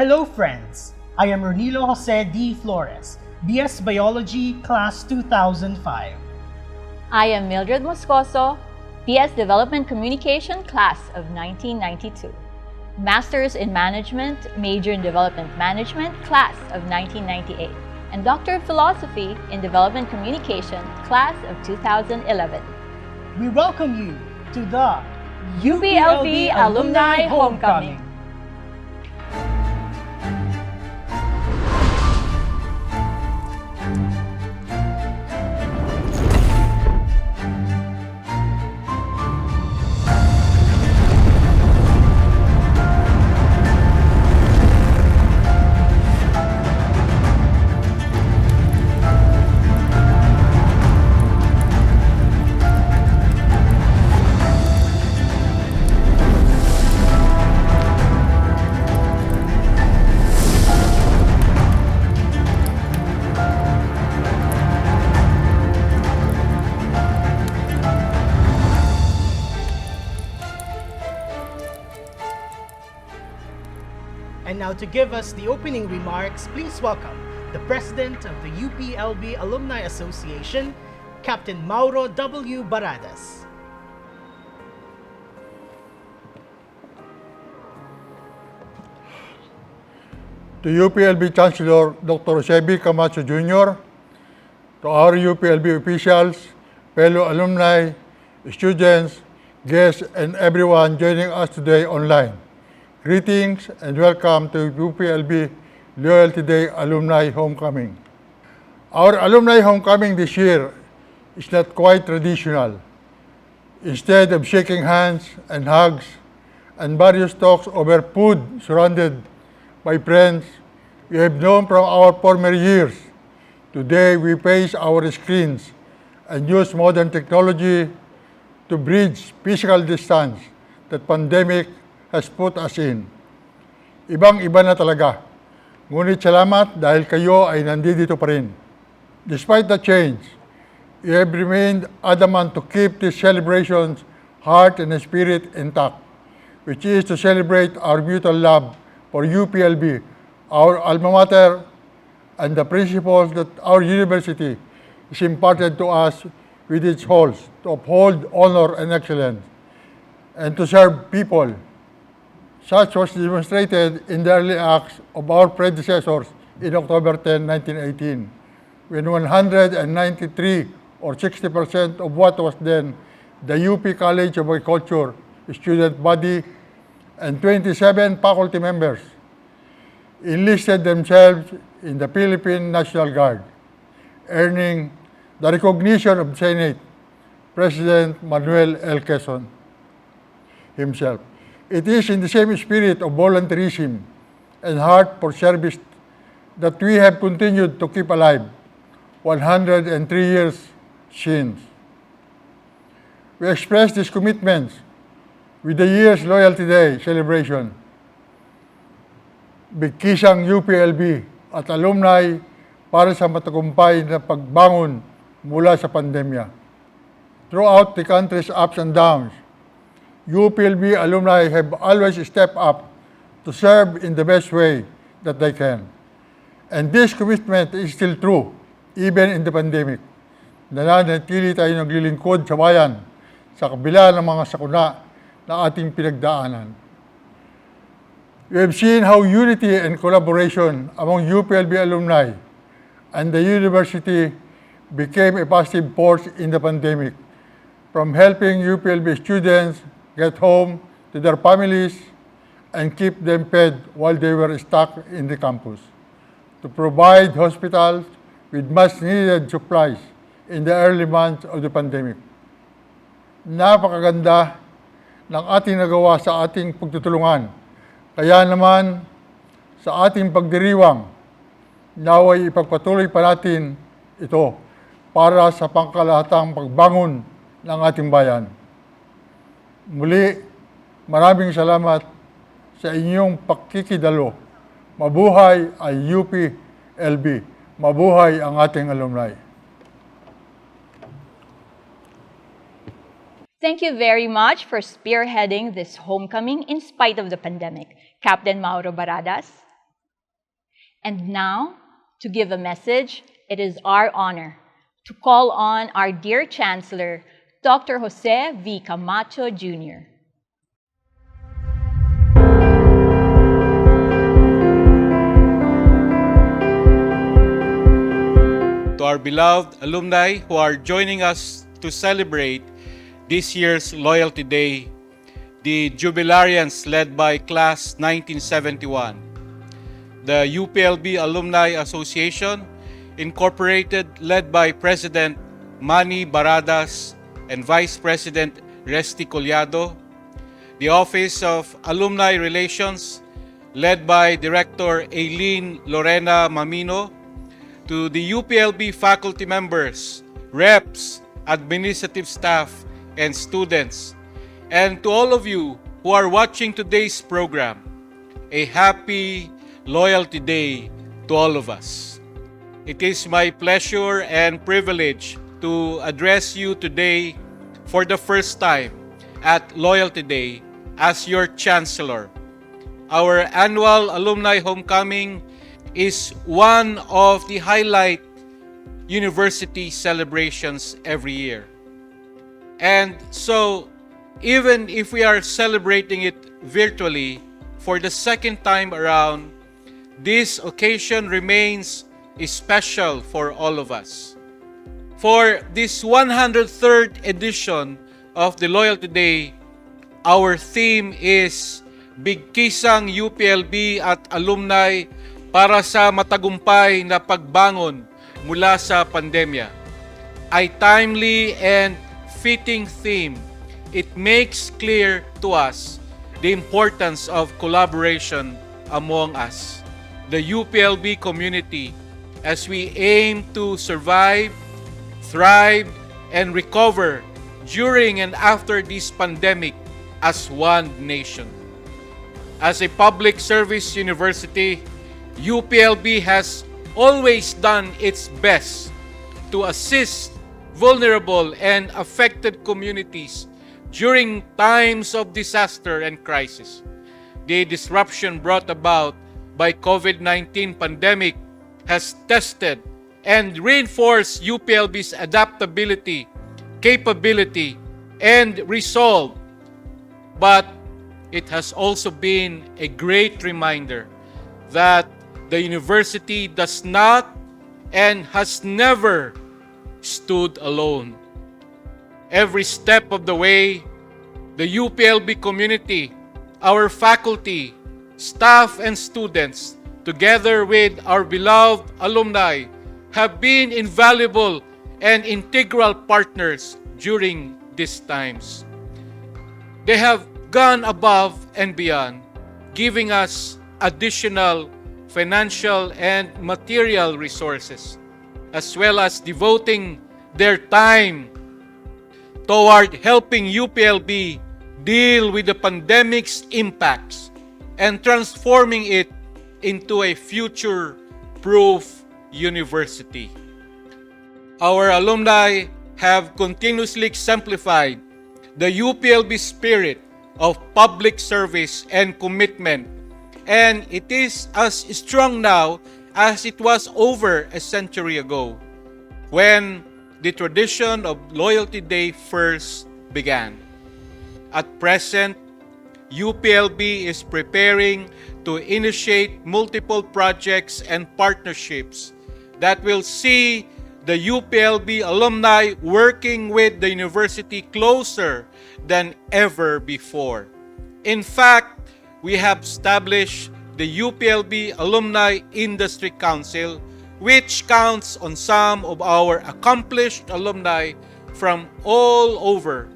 Hello friends, I am Ranilo D. Flores, BS Biology, Class 2005. I am Mildred Moscoso, BS Development Communication, Class of 1992. Masters in Management, Major in Development Management, Class of 1998. And Doctor of Philosophy in Development Communication, Class of 2011. We welcome you to the UPLB Alumni Homecoming. And now to give us the opening remarks, please welcome the President of the UPLB Alumni Association, Captain Mauro W. Barradas. To UPLB Chancellor Dr. Rosalina B. Camacho Jr., to our UPLB officials, fellow alumni, students, guests, and everyone joining us today online. Greetings and welcome to UPLB Loyalty Day Alumni Homecoming. Our Alumni Homecoming this year is not quite traditional. Instead of shaking hands and hugs and various talks over food surrounded by friends we have known from our former years, today we face our screens and use modern technology to bridge physical distance that pandemic has put us in. Ibang-iba na talaga. Ngunit salamat dahil kayo ay nandito pa rin. Despite the change, you have remained adamant to keep these celebrations heart and spirit intact, which is to celebrate our mutual love for UPLB, our alma mater, and the principles that our university is imparted to us with its halls to uphold honor and excellence, and to serve people. Such was demonstrated in the early acts of our predecessors in October 10, 1918, when 193 or 60% of what was then the UP College of Agriculture student body and 27 faculty members enlisted themselves in the Philippine National Guard, earning the recognition of Senate President Manuel L. Quezon himself. It is in the same spirit of volunteerism and heart for service that we have continued to keep alive 103 years since. We express these commitments with the year's Loyalty Day celebration. Bigkisang UPLB at alumni para sa matagumpay na pagbangon mula sa pandemya. Throughout the country's ups and downs, UPLB alumni have always stepped up to serve in the best way that they can. And this commitment is still true, even in the pandemic. Nananatili tayo naglilingkod sa bayan sa kabila ng mga sakuna na ating pinagdaanan. We have seen how unity and collaboration among UPLB alumni and the university became a positive force in the pandemic, from helping UPLB students get home to their families and keep them fed while they were stuck in the campus, to provide hospitals with much-needed supplies in the early months of the pandemic. Napakaganda ng ating nagawa sa ating pagtutulungan. Kaya naman, sa ating pagdiriwang, naway ipagpatuloy pa natin ito para sa pangkalahatang pagbangon ng ating bayan. Muli, maraming salamat sa inyong pakikidalo. Mabuhay ang UPLB. Mabuhay ang ating alumni. Thank you very much for spearheading this homecoming in spite of the pandemic, Captain Mauro Barradas. And now, to give a message, it is our honor to call on our dear Chancellor, Dr. Jose V. Camacho Jr. To our beloved alumni who are joining us to celebrate this year's Loyalty Day, the Jubilarians led by Class 1971, the UPLB Alumni Association, Incorporated, led by President Manny Barradas and Vice President Resty Collado, the Office of Alumni Relations, led by Director Aileen Lorena Mamino, to the UPLB faculty members, reps, administrative staff, and students, and to all of you who are watching today's program, a happy Loyalty Day to all of us. It is my pleasure and privilege to address you today for the first time at Loyalty Day as your Chancellor. Our annual alumni homecoming is one of the highlight university celebrations every year. And so, even if we are celebrating it virtually for the second time around, this occasion remains special for all of us. For this 103rd edition of the Loyalty Day, our theme is Bigkisang UPLB at Alumni para sa matagumpay na pagbangon mula sa pandemya. A timely and fitting theme. It makes clear to us the importance of collaboration among us, the UPLB community, as we aim to survive, thrive, and recover during and after this pandemic as one nation. As a public service university, UPLB has always done its best to assist vulnerable and affected communities during times of disaster and crisis. The disruption brought about by COVID-19 pandemic has tested and reinforced UPLB's adaptability, capability, and resolve. But it has also been a great reminder that the university does not and has never stood alone. Every step of the way, the UPLB community, our faculty, staff, and students, together with our beloved alumni, have been invaluable and integral partners during these times. They have gone above and beyond, giving us additional financial and material resources, as well as devoting their time toward helping UPLB deal with the pandemic's impacts and transforming it into a future-proof university. Our alumni have continuously exemplified the UPLB spirit of public service and commitment, and it is as strong now as it was over a century ago, when the tradition of Loyalty Day first began. At present, UPLB is preparing to initiate multiple projects and partnerships that will see the UPLB alumni working with the university closer than ever before. In fact, we have established the UPLB Alumni Industry Council, which counts on some of our accomplished alumni from all over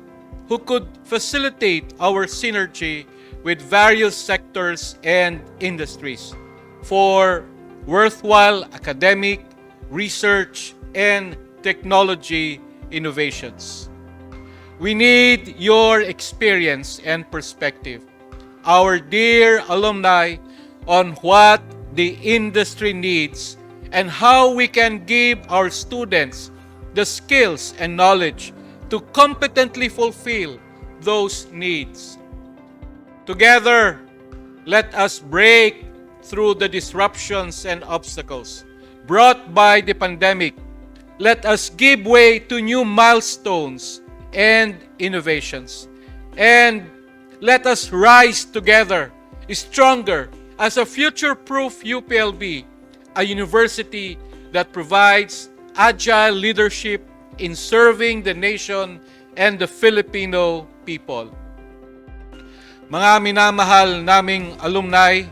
who could facilitate our synergy with various sectors and industries for worthwhile academic, research, and technology innovations. We need your experience and perspective, our dear alumni, on what the industry needs and how we can give our students the skills and knowledge to competently fulfill those needs. Together, let us break through the disruptions and obstacles brought by the pandemic, let us give way to new milestones and innovations. And let us rise together, stronger, as a future-proof UPLB, a university that provides agile leadership in serving the nation and the Filipino people. Mga minamahal naming alumni,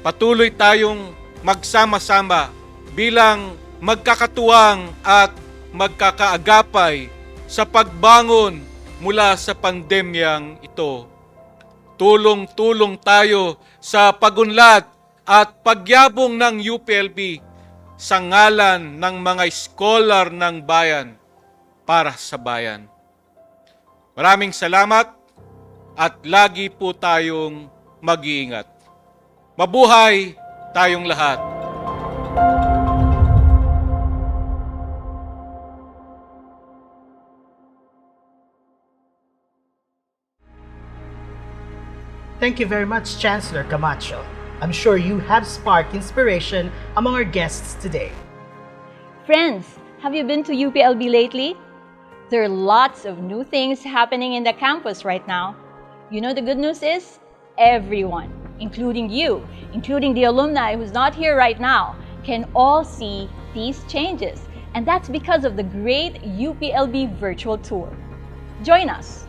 patuloy tayong magsama-sama bilang magkakatuwang at magkakaagapay sa pagbangon mula sa pandemyang ito. Tulong-tulong tayo sa pagunlad at pagyabong ng UPLB sa ngalan ng mga scholar ng bayan para sa bayan. Maraming salamat at lagi po tayong mag-iingat. Mabuhay tayong lahat! Thank you very much, Chancellor Camacho. I'm sure you have sparked inspiration among our guests today. Friends, have you been to UPLB lately? There are lots of new things happening in the campus right now. You know the good news is, everyone, including you, including the alumni who's not here right now, can all see these changes. And that's because of the great UPLB virtual tour. Join us.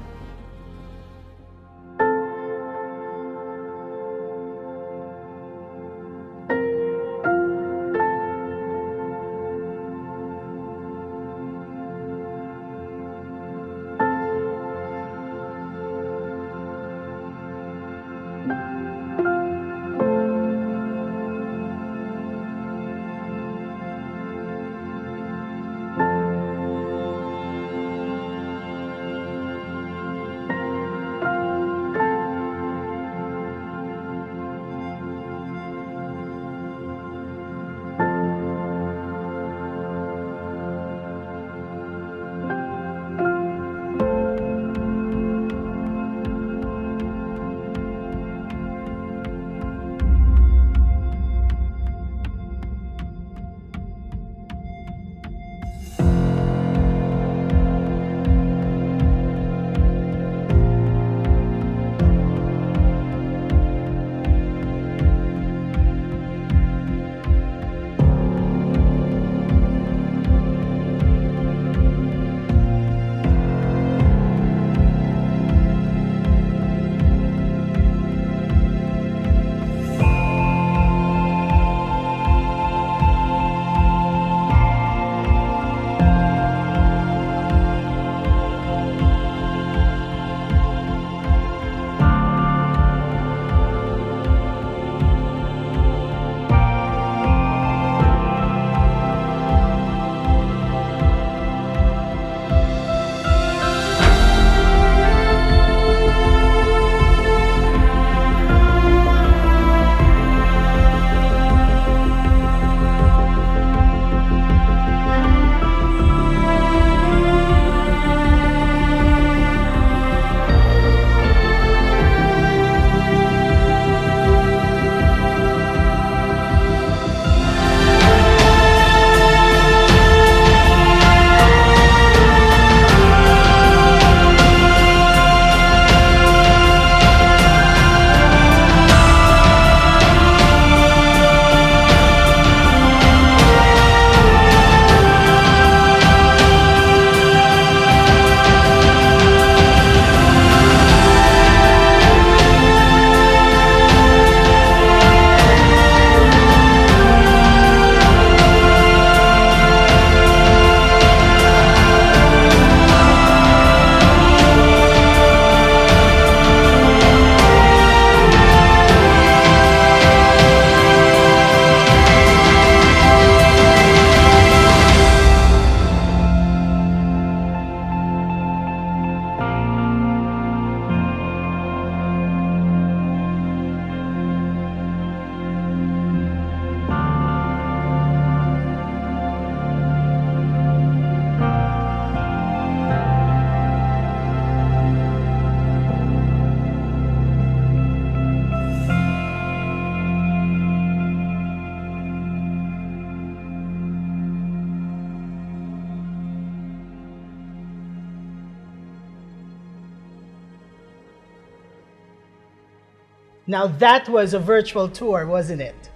Now that was a virtual tour, wasn't it?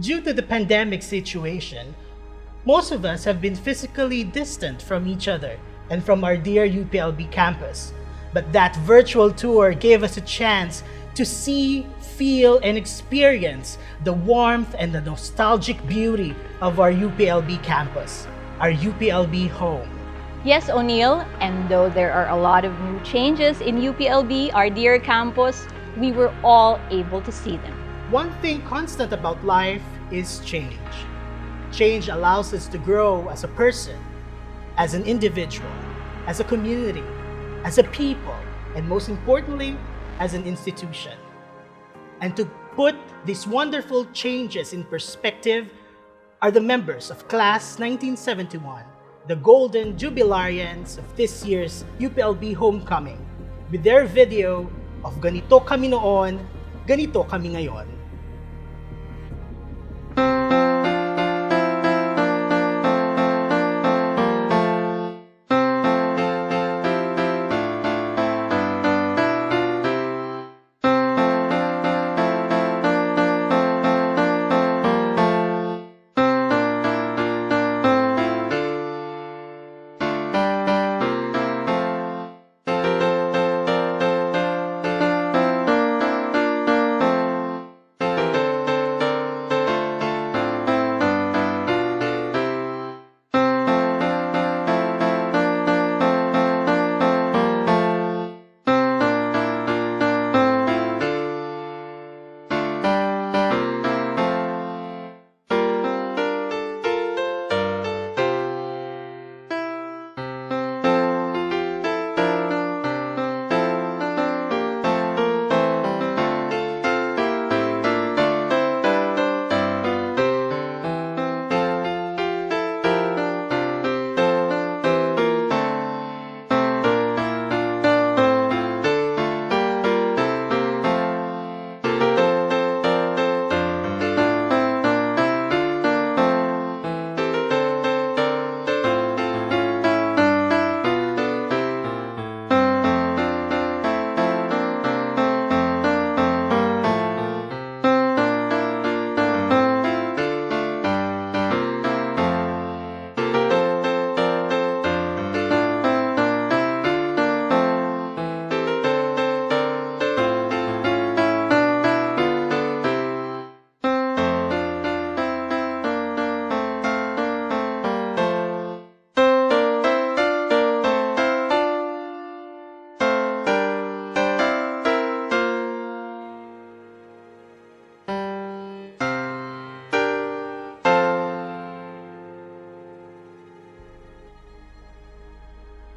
Due to the pandemic situation, most of us have been physically distant from each other and from our dear UPLB campus. But that virtual tour gave us a chance to see, feel, and experience the warmth and the nostalgic beauty of our UPLB campus, our UPLB home. Yes, O'Neill, and though there are a lot of new changes in UPLB, our dear campus, we were all able to see them. One thing constant about life is change. Change allows us to grow as a person, as an individual, as a community, as a people, and most importantly, as an institution. And to put these wonderful changes in perspective are the members of Class 1971, the Golden Jubilarians of this year's UPLB Homecoming, with their video of Ganito Kami Noon, Ganito Kami Ngayon.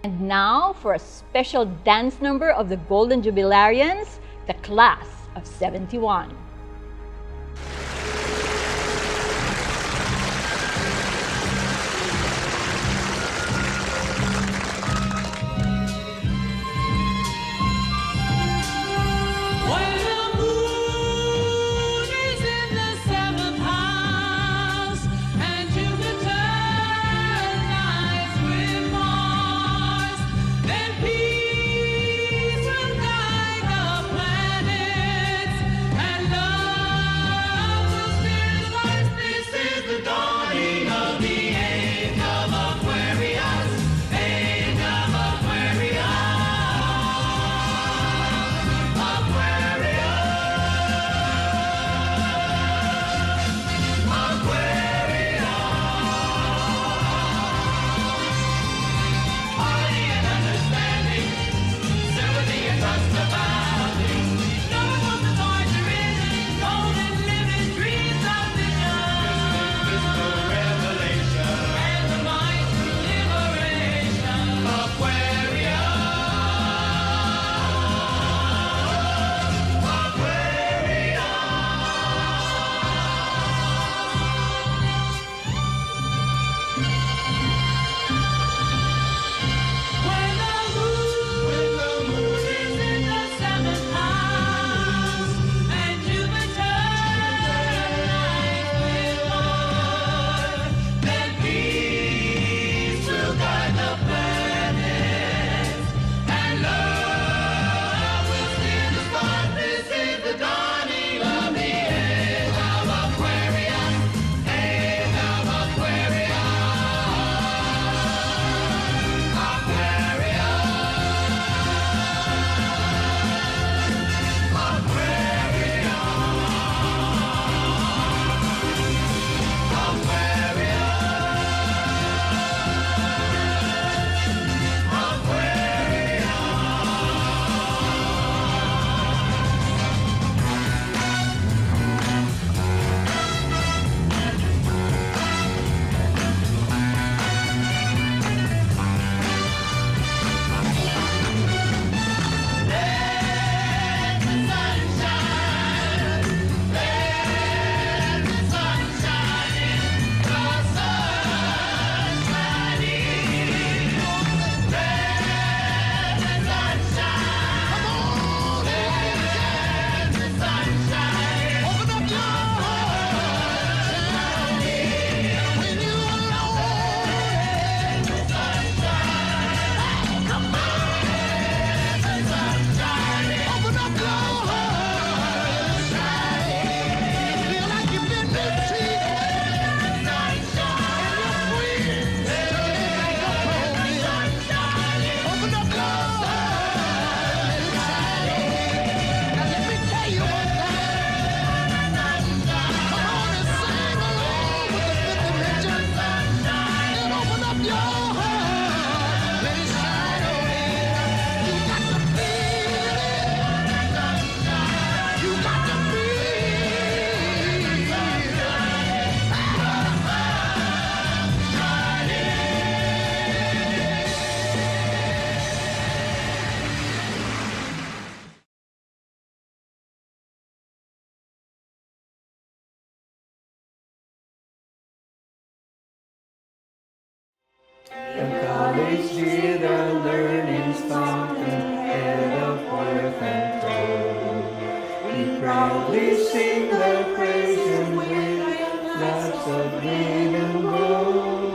And now for a special dance number of the Golden Jubilarians, the Class of 71. And proudly sing the praise with lots of green and gold.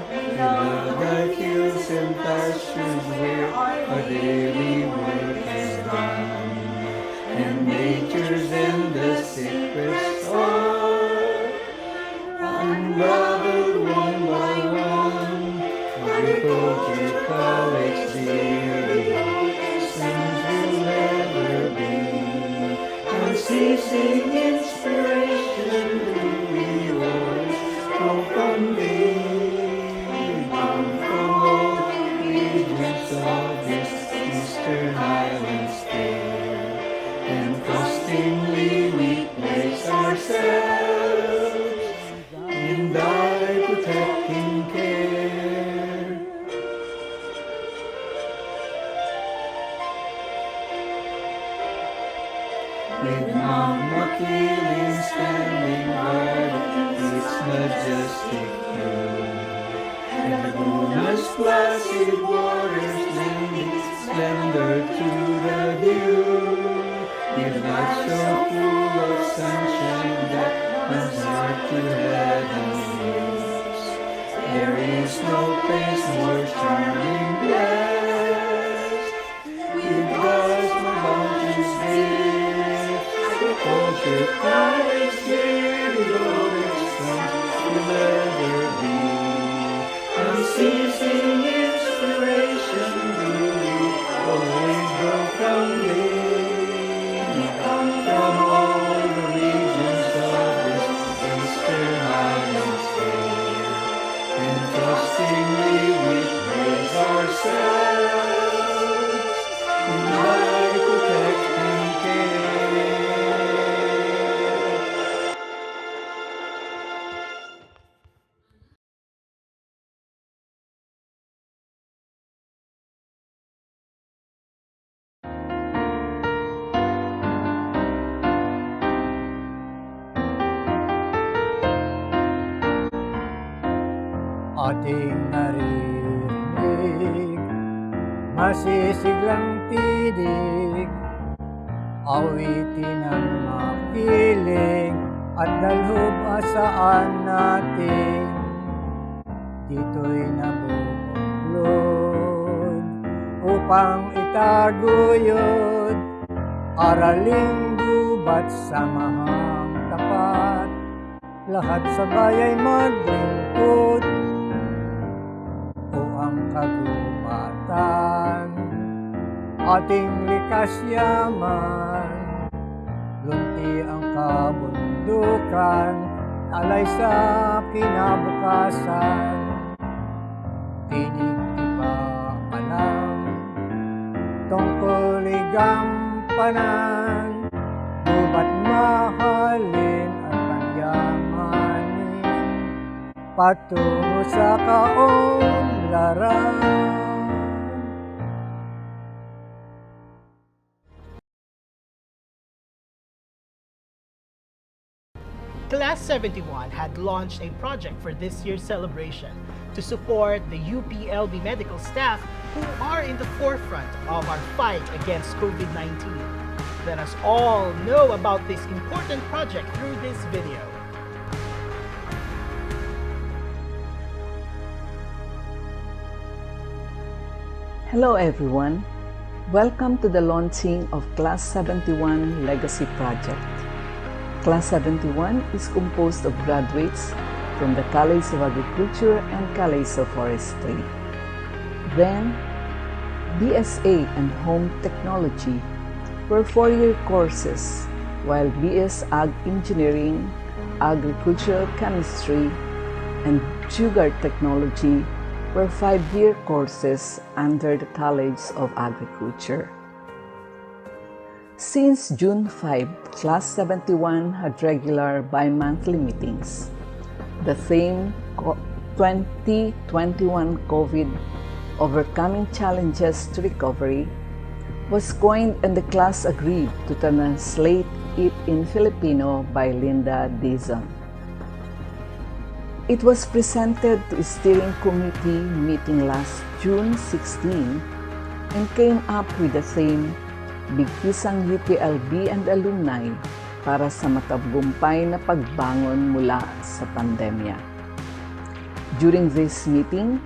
We love the hills and pastures where our daily work is done, and nature's endless secrets are unraveled one by one. Agricultural its dear since will ever be. Unceasing inspiration we always draw from thee. Come from all regions of this eastern islands fair, and trustingly we place ourselves in thy protecting care. With Mount Makiling standing guard its majestic view, and Laguna's placid waters lending splendor to the view, with nights so full of sunshine that one's heart to heaven leaps. There is no place more charming, blessed with God's more bounteous gift. Culture college here, devoted sons will ever be. Unceasing inspiration will we always grow from thee. We come from all the regions of this eastern islands fair, and trustingly we praise ourselves in thy protecting care. Ating naririnig, masisiglang tinig, awitin ang makiling at dalhub asaan natin. Dito'y nabubuklod upang itaguyod, araling gubat samahang tapat, lahat sabay ay maglingkod. Kagubatan, ating likas yaman, lunti ang kabundukan, alay sa kinabukasan. Tinig ipaalam, tungkol igampanan, gubat mahalin at pagyamanin, patungo sa kaunlaran. Class 71 had launched a project for this year's celebration to support the UPLB medical staff who are in the forefront of our fight against COVID-19. Let us all know about this important project through this video. Hello everyone. Welcome to the launching of Class 71 Legacy Project. Class 71 is composed of graduates from the College of Agriculture and College of Forestry. Then, BSA and Home Technology were 4-year courses, while BS Ag Engineering, Agricultural Chemistry, and Sugar Technology were 5-year courses under the College of Agriculture. Since June 5, Class 71 had regular bi-monthly meetings. The theme, 2021 COVID, Overcoming Challenges to Recovery, was coined and the class agreed to translate it in Filipino by Linda Dizon. It was presented to a steering committee meeting last June 16 and came up with the theme, bigkisang UPLB and alumni para sa matagumpay na pagbangon mula sa pandemya. During this meeting,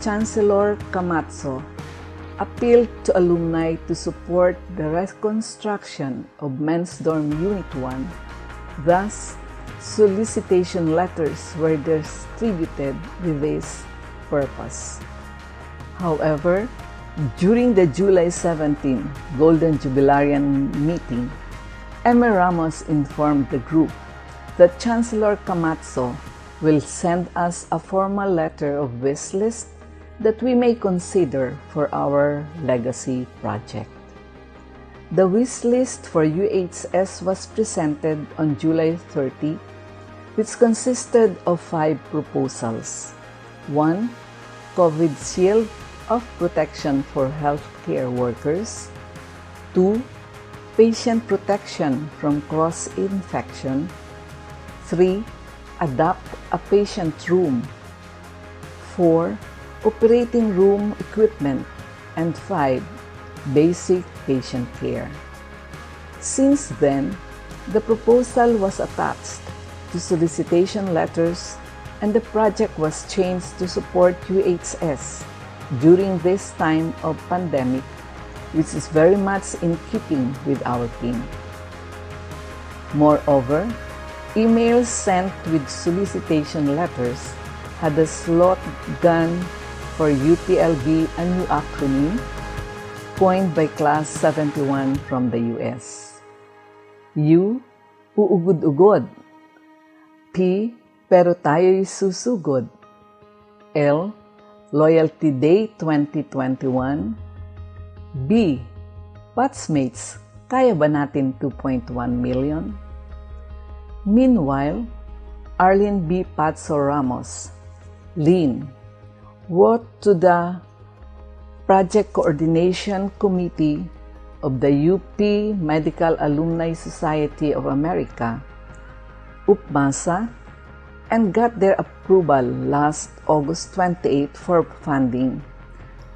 Chancellor Camacho appealed to alumni to support the reconstruction of Men's Dorm Unit 1. Thus, solicitation letters were distributed with this purpose. However, during the July 17 Golden Jubilarian meeting, Emma Ramos informed the group that Chancellor Camacho will send us a formal letter of wish list that we may consider for our legacy project. The wish list for UHS was presented on July 30, which consisted of 5 proposals. 1. COVID shield of protection for healthcare workers. 2. Patient protection from cross-infection. 3. Adopt a patient room. 4. Operating room equipment. And 5. Basic patient care. Since then, the proposal was attached to solicitation letters and the project was changed to support UHS during this time of pandemic, which is very much in keeping with our theme. Moreover, emails sent with solicitation letters had a slogan for UPLB, a new acronym coined by Class 71 from the US. U, uugod-ugod. P, pero tayo'y susugod. L, Loyalty Day 2021. B, Patsmates, kaya ba natin 2.1 million? Meanwhile, Arlene B. Patso Ramos, Lynn, wrote to the Project Coordination Committee of the UP Medical Alumni Society of America, UPMASA, and got their approval last August 28 for funding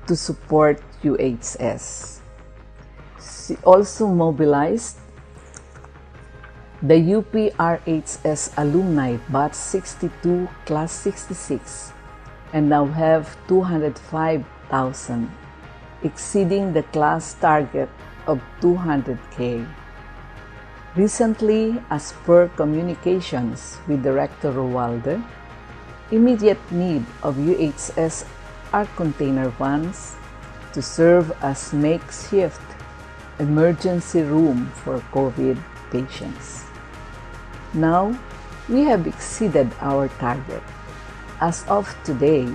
to support UHS. She also mobilized the UPRHS alumni batch 62 class 66 and now have 205,000, exceeding the class target of 200K. Recently, as per communications with Director Walde, immediate need of UHS are container vans to serve as makeshift emergency room for COVID patients. Now, we have exceeded our target. As of today,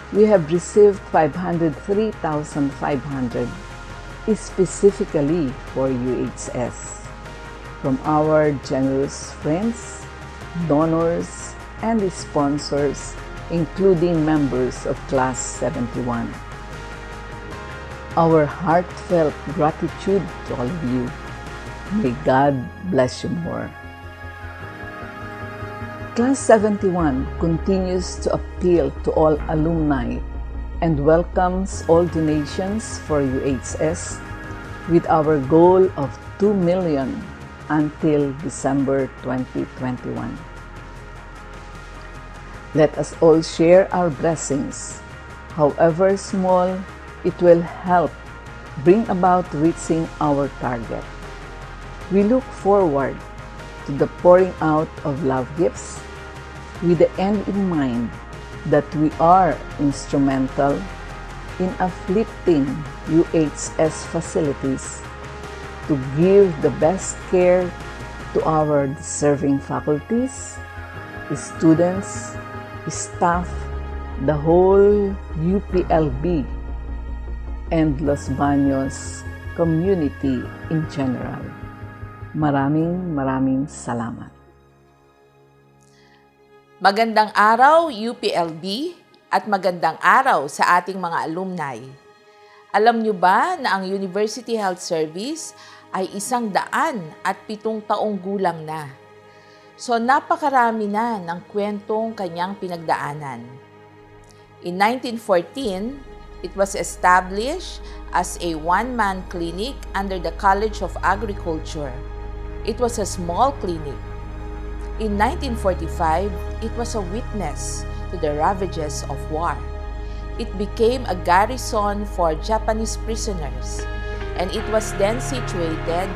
we have received 503,500 specifically for UHS from our generous friends, donors, and sponsors, including members of Class 71. Our heartfelt gratitude to all of you. May God bless you more. Class 71 continues to appeal to all alumni and welcomes all donations for UHS with our goal of 2 million until December 2021. Let us all share our blessings. However small, it will help bring about reaching our target. We look forward to the pouring out of love gifts with the end in mind that we are instrumental in uplifting UHS facilities to give the best care to our deserving faculties, students, staff, the whole UPLB, and Los Baños community in general. Maraming salamat. Magandang araw, UPLB, at magandang araw sa ating mga alumni. Alam niyo ba na ang University Health Service ay 107 taong gulang na. So napakarami na ng kwentong kanyang pinagdaanan. In 1914, It was established as a one-man clinic under the College of Agriculture. It was a small clinic. In 1945, it was a witness to the ravages of war. It became a garrison for Japanese prisoners, and it was then situated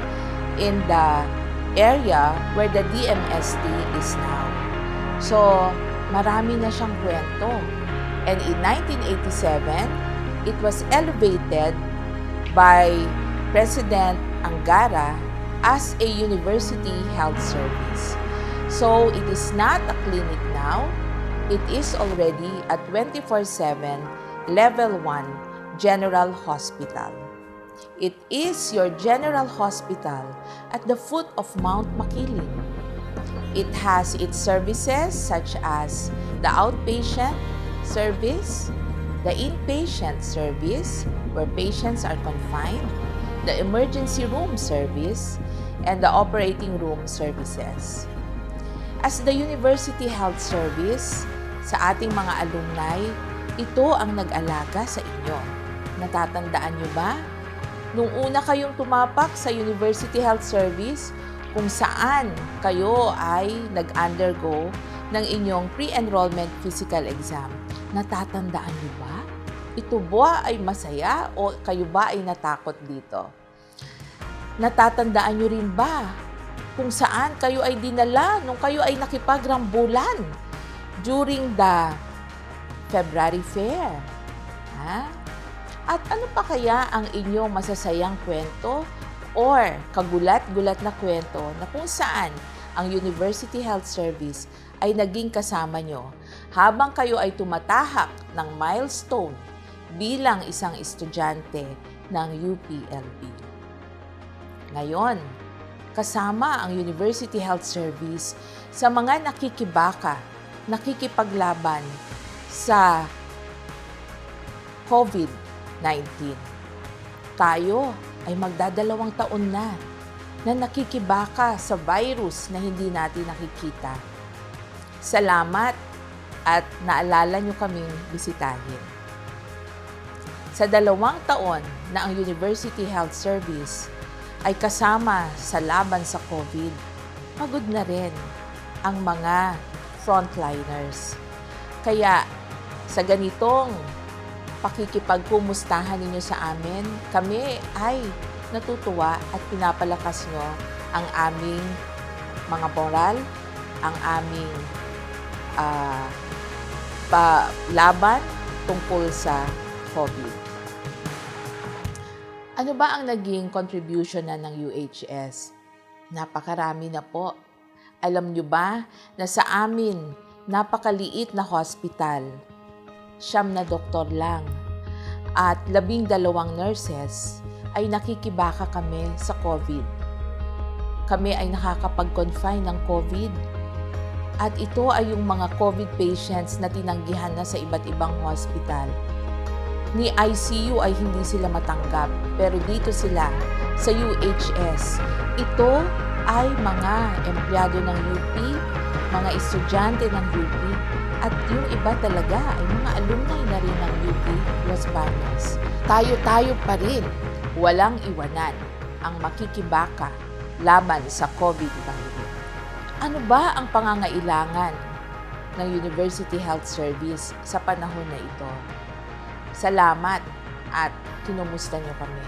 in the area where the DMST is now. So, marami na siyang kwento. And in 1987, it was elevated by President Angara as a university health service. So, it is not a clinic now. It is already a 24/7 Level 1 General Hospital. It is your general hospital at the foot of Mount Makiling. It has its services such as the outpatient service, the inpatient service where patients are confined, the emergency room service, and the operating room services. As the University Health Service, sa ating mga alumni, ito ang nag-alaga sa inyo. Natatandaan niyo ba? Nung una kayong tumapak sa University Health Service, kung saan kayo ay nag-undergo ng inyong pre-enrollment physical exam, natatandaan niyo ba? Ito ba ay masaya o kayo ba ay natakot dito? Natatandaan niyo rin ba kung saan kayo ay dinala nung kayo ay nakipagrambulan during the February Fair? Ha? At ano pa kaya ang inyong masasayang kwento or kagulat-gulat na kwento na kung saan ang University Health Service ay naging kasama nyo habang kayo ay tumatahak ng milestone bilang isang estudyante ng UPLB. Ngayon, kasama ang University Health Service sa mga nakikibaka, nakikipaglaban sa COVID-19. Tayo ay magdadalawang taon na nakikibaka sa virus na hindi natin nakikita. Salamat at naalala nyo kaming bisitahin. Sa 2 taon na ang University Health Service ay kasama sa laban sa COVID, pagod na rin ang mga frontliners. Kaya sa ganitong pakikipagkumustahan ninyo sa amin, kami ay natutuwa at pinapalakas nyo ang aming mga moral, ang aming laban tungkol sa COVID. Ano ba ang naging contribution na ng UHS? Napakarami na po. Alam nyo ba na sa amin, napakaliit na hospital, 9 na doktor lang, at 12 nurses ay nakikibaka kami sa COVID. Kami ay nakakapag-confine ng COVID. At ito ay yung mga COVID patients na tinanggihan na sa iba't ibang hospital. Ni ICU ay hindi sila matanggap, pero dito sila sa UHS. Ito ay mga empleyado ng UP, mga estudyante ng UP, at yung iba talaga ay mga alumni na rin ng UP Los Baños. Tayo-tayo pa rin, walang iwanan ang makikibaka laban sa COVID-19. Ano ba ang pangangailangan ng University Health Service sa panahon na ito? Salamat at kinumusta niyo kami.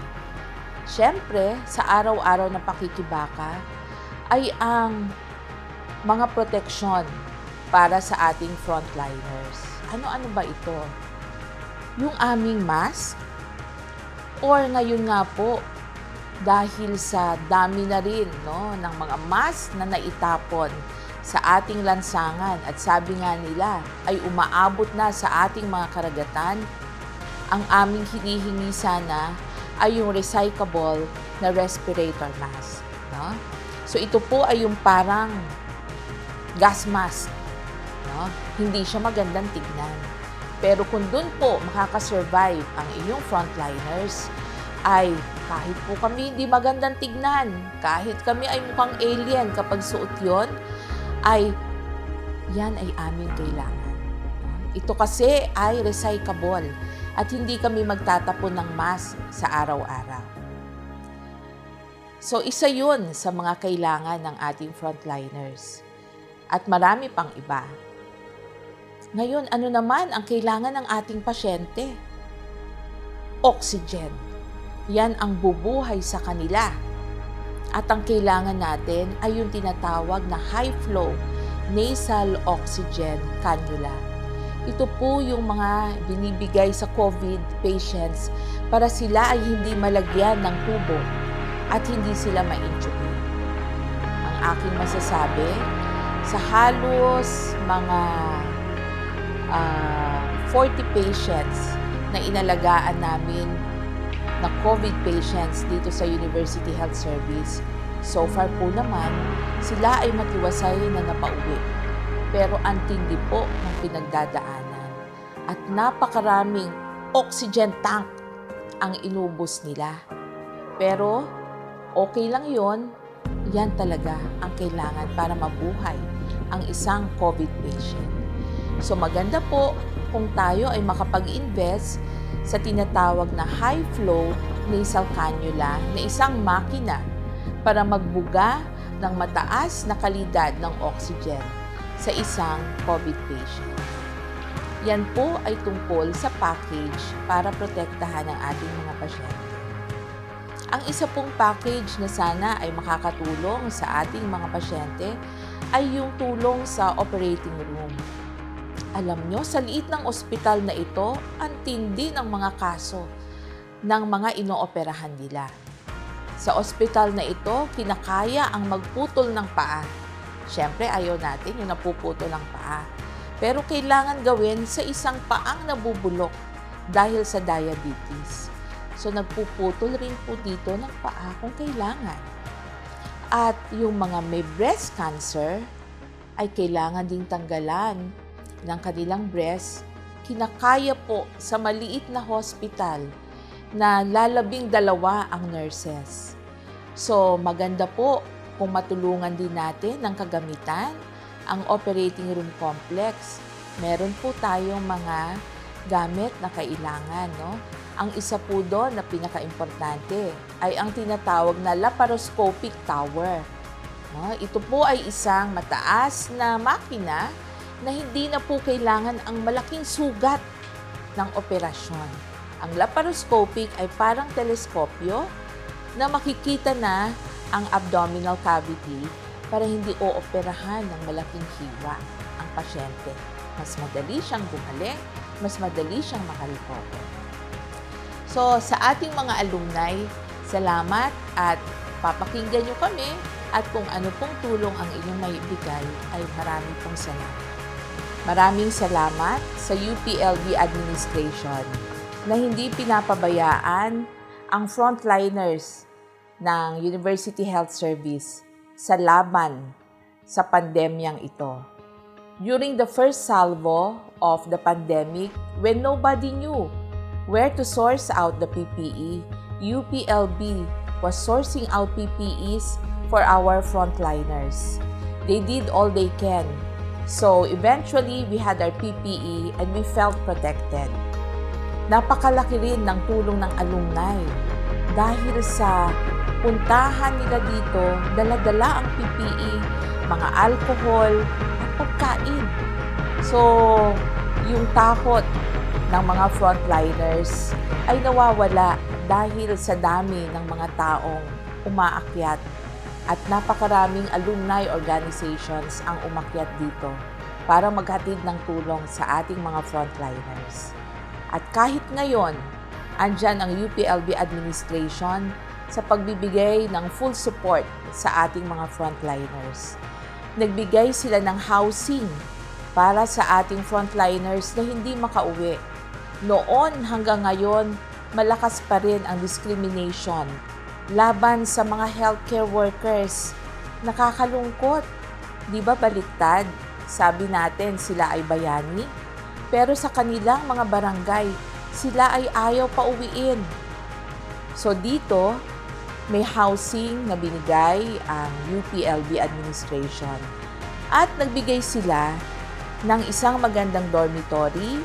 Siyempre, sa araw-araw na pakikibaka ay ang mga proteksyon para sa ating frontliners. Ano-ano ba ito? Yung aming mask? Or ngayon nga po, dahil sa dami na rin ng mga mask na naitapon sa ating lansangan at sabi nga nila ay umaabot na sa ating mga karagatan, ang aming hinihingi sana ay yung recyclable na respirator mask. No? So ito po ay yung parang gas mask. No? Hindi siya magandang tignan. Pero kung dun po makakasurvive ang inyong frontliners, ay kahit po kami hindi magandang tignan, kahit kami ay mukhang alien kapag suot yon, ay yan ay aming kailangan. Ito kasi ay recyclable. at hindi kami magtatapon ng mask sa araw-araw. So isa yun sa mga kailangan ng ating frontliners. At marami pang iba. Ngayon, ano naman ang kailangan ng ating pasyente? Oxygen. Yan ang bubuhay sa kanila. At ang kailangan natin ay yung tinatawag na high flow nasal oxygen cannula. Ito po yung mga binibigay sa COVID patients para sila ay hindi malagyan ng tubo at hindi sila ma-intubate. Ang aking masasabi, sa halos mga 40 patients na inalagaan namin na COVID patients dito sa University Health Service, so far po naman, sila ay matiwasay na napauwi. Pero ang tindi po ng pinagdadaanan at napakaraming oxygen tank ang inubos nila. Pero okay lang yon, yan talaga ang kailangan para mabuhay ang isang COVID patient. So maganda po kung tayo ay makapag-invest sa tinatawag na high flow nasal cannula na isang makina para magbuga ng mataas na kalidad ng oxygen sa isang COVID patient. Yan po ay tungkol sa package para protektahan ang ating mga pasyente. Ang isa pong package na sana ay makakatulong sa ating mga pasyente ay yung tulong sa operating room. Alam nyo, sa liit ng ospital na ito, ang tindi ng mga kaso ng mga inooperahan nila. Sa ospital na ito, kinakaya ang magputol ng paa. Siyempre, ayaw natin yung napuputol ng paa. Pero kailangan gawin sa isang paang nabubulok dahil sa diabetes. So, nagpuputol rin po dito ng paa kung kailangan. At yung mga may breast cancer ay kailangan ding tanggalan ng kanilang breast. Kinakaya po sa maliit na hospital na lalabing 2 ang nurses. So, maganda po kung matulungan din natin ng kagamitan ang operating room complex. Meron po tayong mga gamit na kailangan, no? Ang isa po doon na pinaka-importante ay ang tinatawag na laparoscopic tower. No? Ito po ay isang mataas na makina na hindi na po kailangan ang malaking sugat ng operasyon. Ang laparoscopic ay parang teleskopyo na makikita na ang abdominal cavity para hindi ooperahan ng malaking hiwa ang pasyente. Mas madali siyang gumaling, mas madali siyang makarecover. So, sa ating mga alumni, salamat at papakinggan nyo kami at kung ano pong tulong ang inyong maibigay ay marami pong salamat. Maraming salamat sa UPLB Administration na hindi pinapabayaan ang frontliners ng University Health Service sa laban sa pandemyang ito. During the first salvo of the pandemic, when nobody knew where to source out the PPE, UPLB was sourcing out PPEs for our frontliners. They did all they can. So eventually, we had our PPE and we felt protected. Napakalaki rin ng tulong ng alumni dahil sa puntahan nila dito, dala-dala ang PPE, mga alcohol at pagkain. So, yung takot ng mga frontliners ay nawawala dahil sa dami ng mga taong umaakyat at napakaraming alumni organizations ang umakyat dito para maghatid ng tulong sa ating mga frontliners. At kahit ngayon, andyan ang UPLB administration sa pagbibigay ng full support sa ating mga frontliners. Nagbigay sila ng housing para sa ating frontliners na hindi makauwi. Noon hanggang ngayon, malakas pa rin ang discrimination laban sa mga healthcare workers. Nakakalungkot. Di ba baliktad? Sabi natin sila ay bayani. Pero sa kanilang mga barangay, sila ay ayaw pauwiin. So dito, may housing na binigay ang UPLB administration. At nagbigay sila ng isang magandang dormitory,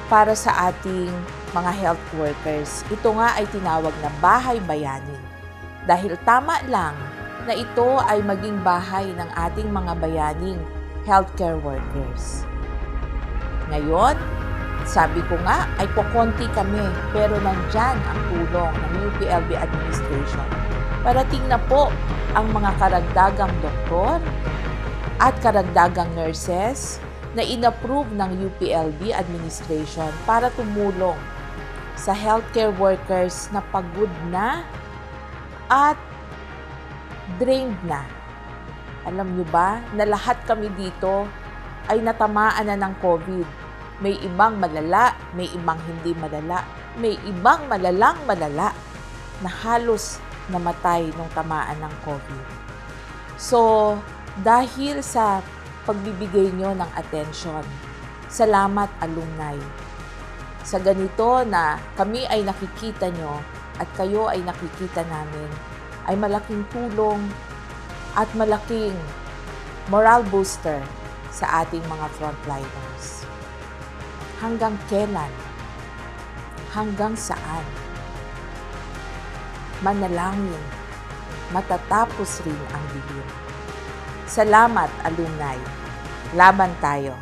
para sa ating mga health workers. Ito nga ay tinawag na bahay bayani. Dahil tama lang na ito ay maging bahay ng ating mga bayaning healthcare workers. Ngayon, sabi ko nga ay kukonti kami pero nandyan ang tulong ng UPLB administration. Parating na po ang mga karagdagang doktor at karagdagang nurses na inapprove ng UPLB administration para tumulong sa healthcare workers na pagod na at drained na. Alam niyo ba na lahat kami dito ay natamaan na ng COVID. May ibang malala, may ibang hindi malala, may ibang malala na halos namatay nung tamaan ng COVID. So, dahil sa pagbibigay nyo ng atensyon, salamat alumni. Sa ganito na kami ay nakikita nyo at kayo ay nakikita namin, ay malaking tulong at malaking moral booster sa ating mga frontliners. Hanggang kailan? Hanggang saan? Manalangin, matatapos rin ang dilim. Salamat, alumni. Laban tayo.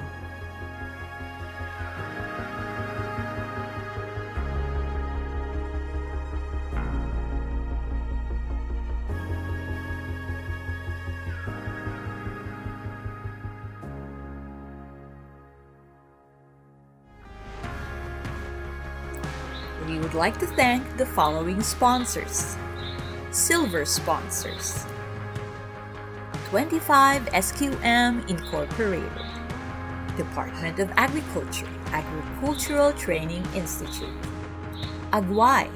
We would like to thank the following sponsors. Silver sponsors: 25 SQM Incorporated, Department of Agriculture, Agricultural Training Institute, Agway,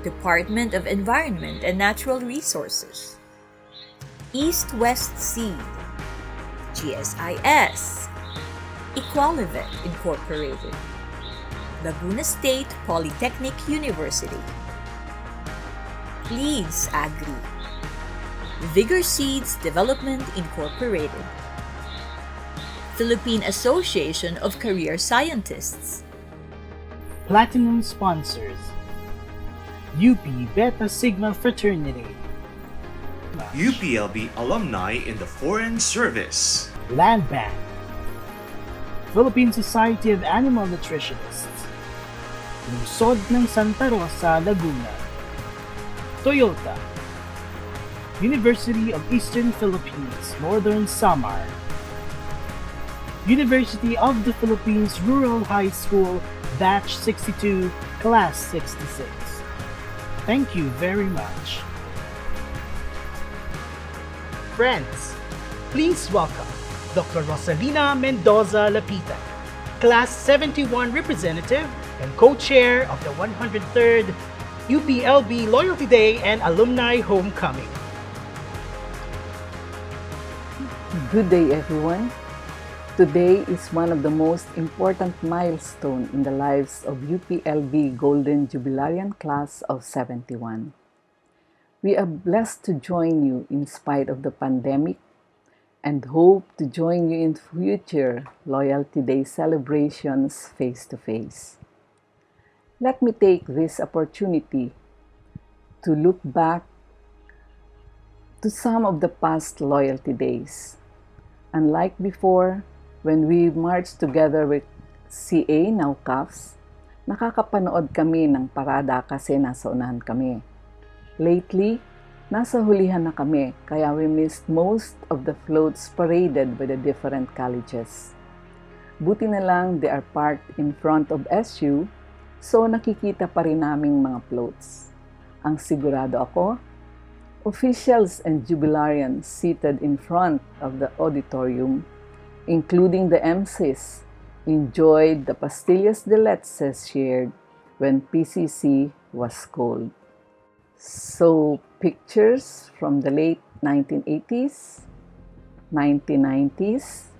Department of Environment and Natural Resources, East-West Seed, GSIS, Equalivet Incorporated, Laguna State Polytechnic University, Leeds Agri, Vigor Seeds Development Incorporated, Philippine Association of Career Scientists, Platinum sponsors: UP Beta Sigma Fraternity, UPLB Alumni in the Foreign Service, Land Bank, Philippine Society of Animal Nutritionists, Lungsod ng Santa Rosa, Laguna, Toyota, University of Eastern Philippines, Northern Samar, University of the Philippines Rural High School, Batch 62, Class 66. Thank you very much. Friends, please welcome Dr. Rosalina Mendoza-Lapitan, Class 71 Representative and Co-Chair of the 103rd UPLB Loyalty Day and Alumni Homecoming. Good day, everyone. Today is one of the most important milestones in the lives of UPLB Golden Jubilarian Class of 71. We are blessed to join you in spite of the pandemic and hope to join you in future Loyalty Day celebrations face-to-face. Let me take this opportunity to look back to some of the past Loyalty Days. Unlike before, when we marched together with CA, now CAFs, nakakapanood kami ng parada kasi nasa unahan kami. Lately, nasa hulihan na kami kaya we missed most of the floats paraded by the different colleges. Buti na lang they are parked in front of SU, so nakikita pa rin naming mga floats. Ang sigurado ako, officials and jubilarians seated in front of the auditorium, including the MCs, enjoyed the pastillas de leches shared when PCC was called. So, pictures from the late 1980s, 1990s,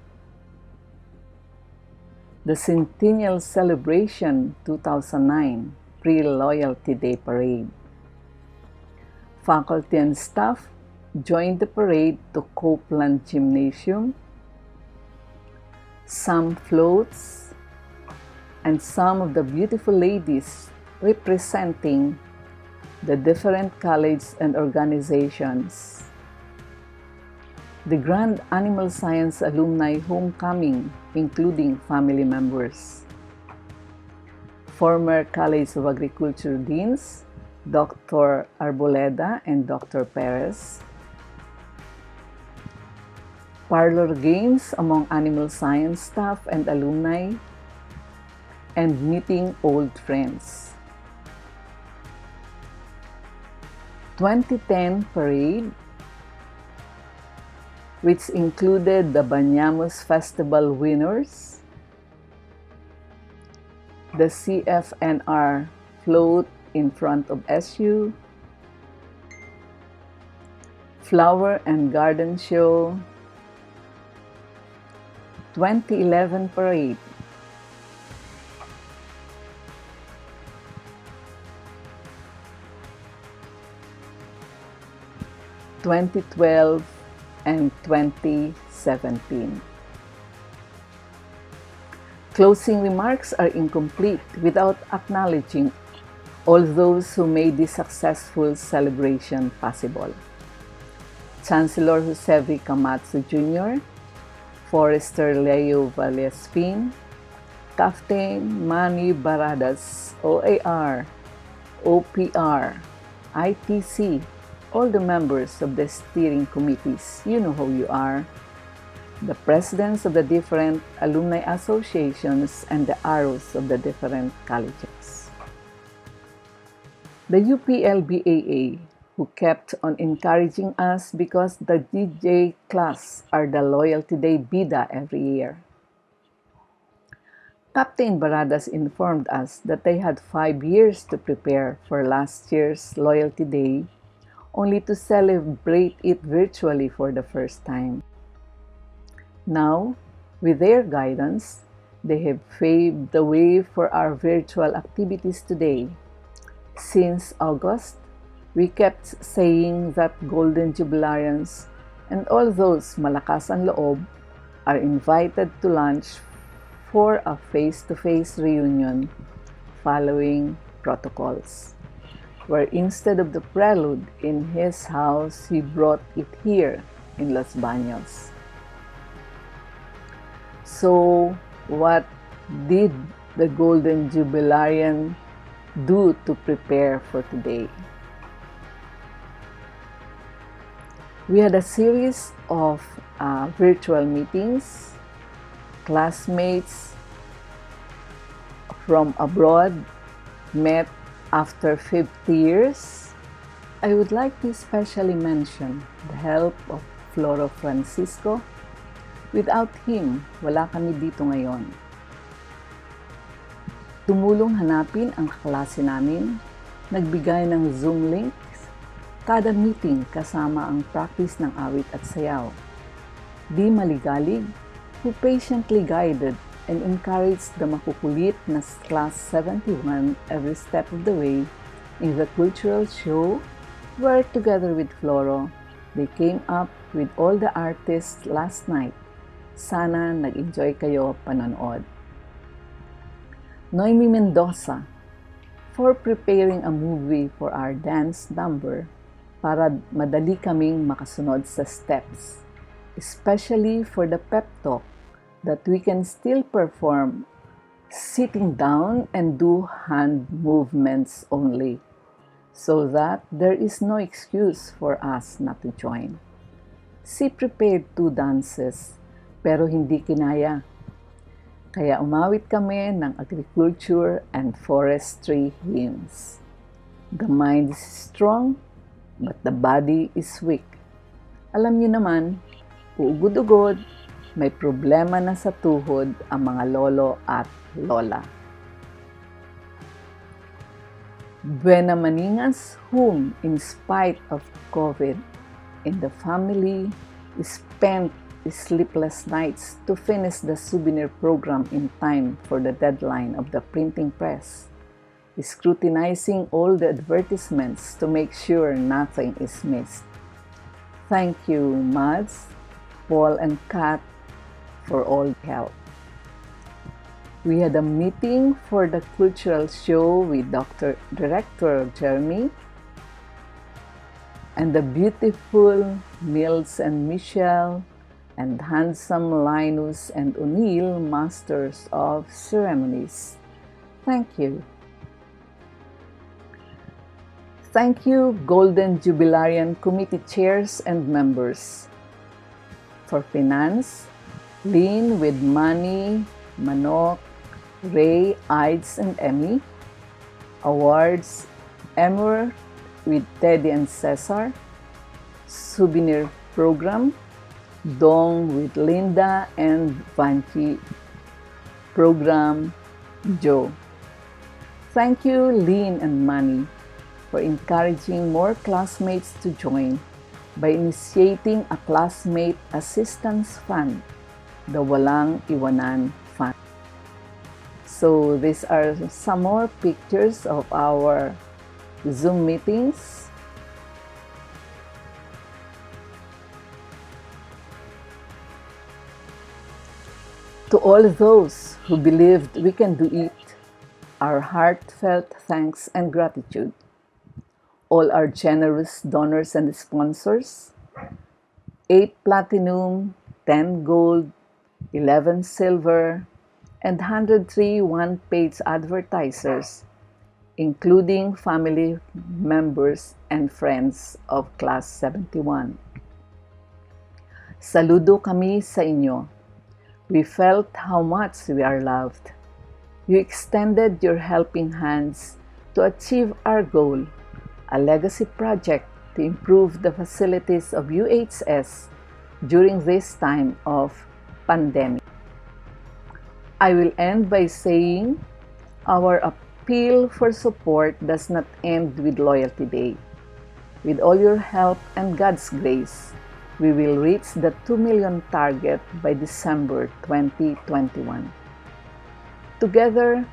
the Centennial Celebration 2009 Pre-Loyalty Day Parade. Faculty and staff joined the parade to Copeland Gymnasium. Some floats and some of the beautiful ladies representing the different colleges and organizations. The Grand Animal Science Alumni Homecoming, including family members. Former College of Agriculture Deans, Dr. Arboleda and Dr. Perez. Parlor games among animal science staff and alumni, and meeting old friends. 2010 parade, which included the Banyamos Festival winners, the CFNR float in front of SU, flower and garden show, 2011 parade, (2012) and 2017. Closing remarks are incomplete without acknowledging all those who made this successful celebration possible. Chancellor Jose Camacho Jr., Forester Leo Vallespin, Captain Manny Barradas, OAR, OPR, ITC, all the members of the steering committees, you know who you are, the presidents of the different alumni associations, and the ROs of the different colleges. The UPLBAA, who kept on encouraging us because the DJ class are the Loyalty Day bida every year. Captain Barradas informed us that they had 5 years to prepare for last year's Loyalty Day, only to celebrate it virtually for the first time. Now, with their guidance, they have paved the way for our virtual activities today. Since August, we kept saying that Golden Jubilarians and all those malakas ang loob are invited to lunch for a face-to-face reunion following protocols, where instead of the prelude in his house, he brought it here in Los Baños. So, what did the Golden Jubilarian do to prepare for today? We had a series of virtual meetings. Classmates from abroad met after 50 years. I would like to especially mention the help of Floro Francisco. Without him, wala kami dito ngayon. Tumulong hanapin ang kaklase namin, nagbigay ng Zoom links, kada meeting kasama ang practice ng awit at sayaw. Di Maligalig, who patiently guided and encouraged the makukulit na Class 71 every step of the way in the cultural show, where together with Floro, they came up with all the artists last night. Sana nag-enjoy kayo panonood. Noemi Mendoza, for preparing a movie for our dance number para madali kaming makasunod sa steps, especially for the pep talk that we can still perform sitting down and do hand movements only, so that there is no excuse for us not to join. She prepared 2 dances, pero hindi kinaya. Kaya umawit kami ng agriculture and forestry hymns. The mind is strong, but the body is weak. Alam niyo naman, uugod-ugod, may problema na sa tuhod ang mga lolo at lola. Buena Maningas, whom, in spite of COVID, in the family, spent sleepless nights to finish the souvenir program in time for the deadline of the printing press, scrutinizing all the advertisements to make sure nothing is missed. Thank you, Mads, Paul, and Capt, for all the help. We had a meeting for the cultural show with Director Jeremy and the beautiful Mills and Michelle and handsome Linus and O'Neill, masters of ceremonies. Thank you. Thank you, Golden Jubilarian Committee chairs and members. For finance, Lynn with Manny, Manok, Ray, Ides, and Emmy. Awards, Emmer with Teddy and Cesar. Souvenir program, Dong with Linda and Vanchi. Program, Joe. Thank you, Lynn and Manny, for encouraging more classmates to join by initiating a Classmate Assistance Fund, the Walang Iwanan Fund. So these are some more pictures of our Zoom meetings. To all those who believed we can do it, our heartfelt thanks and gratitude. All our generous donors and sponsors, 8 platinum, 10 gold, 11 silver, and 103 one-page advertisers, including family members and friends of Class 71. Saludo kami sa inyo. We felt how much we are loved. You extended your helping hands to achieve our goal, a legacy project to improve the facilities of UHS during this time of pandemic. I will end by saying our appeal for support does not end with Loyalty Day. With all your help and God's grace, we will reach the 2 million target by December 2021. Together,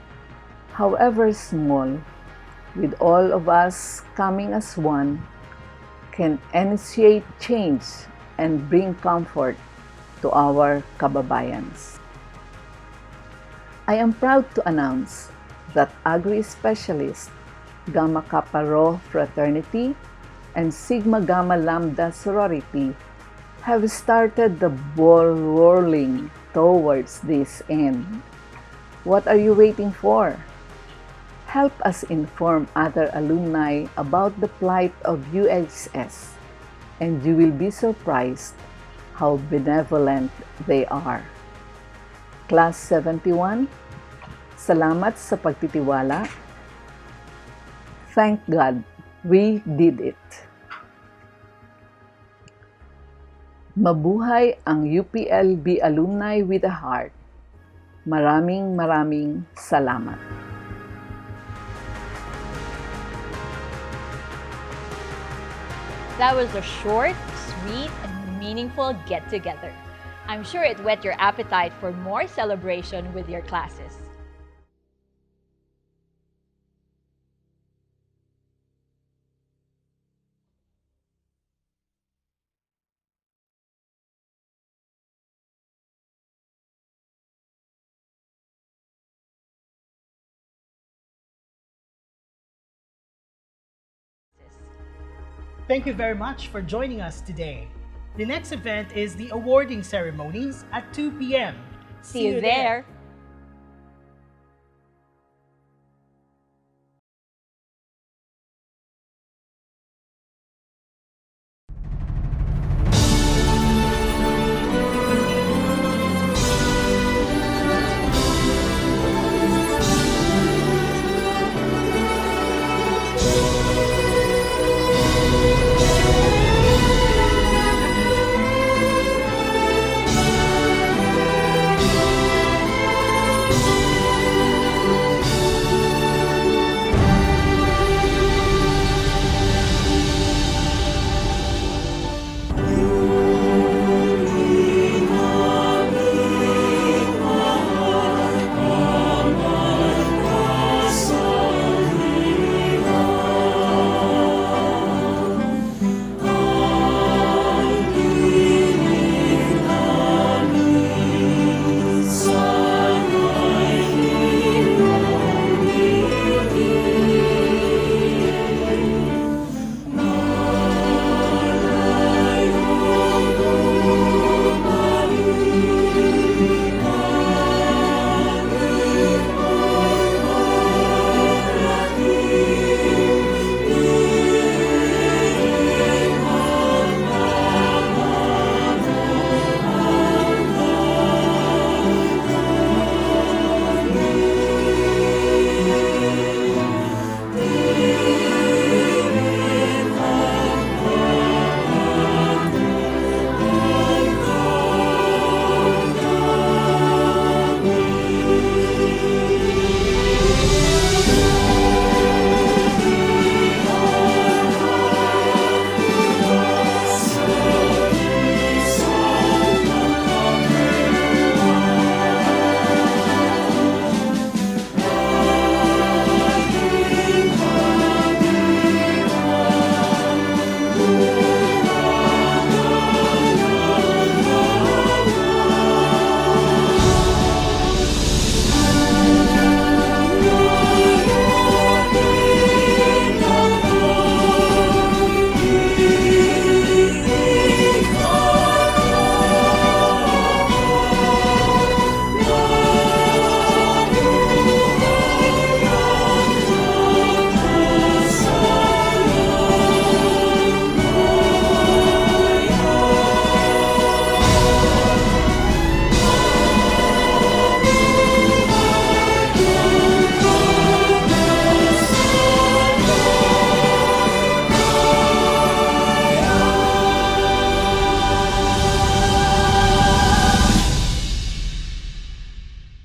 however small, with all of us coming as one, can initiate change and bring comfort to our kababayans. I am proud to announce that Agri-Specialist, Gamma Kappa Rho Fraternity, and Sigma Gamma Lambda Sorority have started the ball rolling towards this end. What are you waiting for? Help us inform other alumni about the plight of UHS, and you will be surprised how benevolent they are. Class 71, salamat sa pagtitiwala. Thank God, we did it. Mabuhay ang UPLB alumni with a heart. Maraming salamat. That was a short, sweet, and meaningful get-together. I'm sure it whet your appetite for more celebration with your classes. Thank you very much for joining us today. The next event is the awarding ceremonies at 2 p.m. See you there!